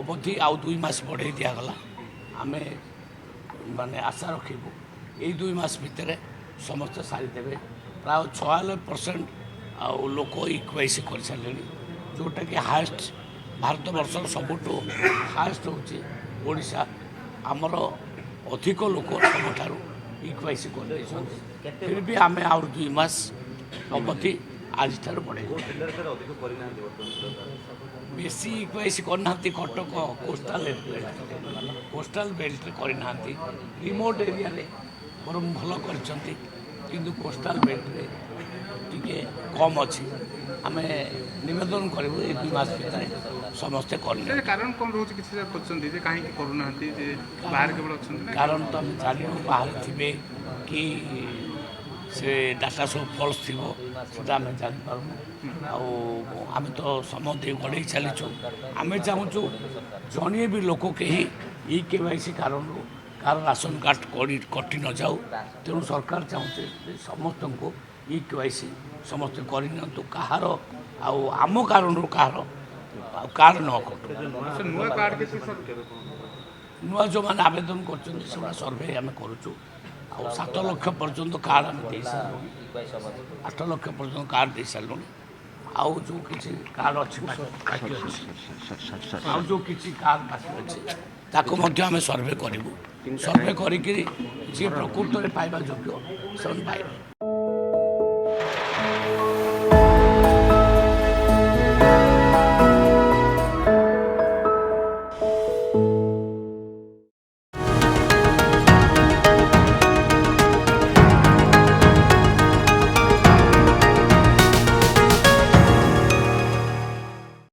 अवधि आउ 2 मास बढ़ाई दिगला आम माने आशा रखू यही 2 मास भितर समस्त सारीदे प्राय 96% लोक इक्वाइसी कर सारे जोटा कि हाएस्ट भारत वर्ष सबुठ हाएस्ट होशा आमर अधिक लोक सबुठ इक्वाइसी कर फिर भी आम आउ 2 मास अवधि आज बढ़े बेसी इक्वाइसी करना कटक कोस्टाल बेल्ट करना रिमोट एरिया बर भल कर कोस्टाल बेल्ट टिके कम अच्छी आम नवेदन करूँ ये 2 मास भितर समस्ते कर कारण कौन रोज किसी कहीं करूना बाहर केवल अच्छा कारण तो आम जान बाहर थे कि से डाटा सब फल्स थी आम जापारूँ आम तो समझ गड़े चलीचु आम चाहूँ जड़े भी लोक कहीं KYC कारण कार राशन कार्ड कटि न जाऊ तेणु सरकार चाहूँ समस्त को KYC समस्त करनी कहार आम कारण कहार कार्ड न कटु नुआ जो मैंने आवेदन कर सर्वे आम करुचु 7 लाख पर्यंत कार्ड आम दे सारूँ 8 लाख पर्यंत कार्ड दे सारूँ आउ जो किसी कार्ड अच्छी आउ जो किसी कार्ड बाकी अच्छे ताको मध्य आम सर्वे करूँ सर्वे करी जी प्रकृत में पाइबा योग्य से पाइबे।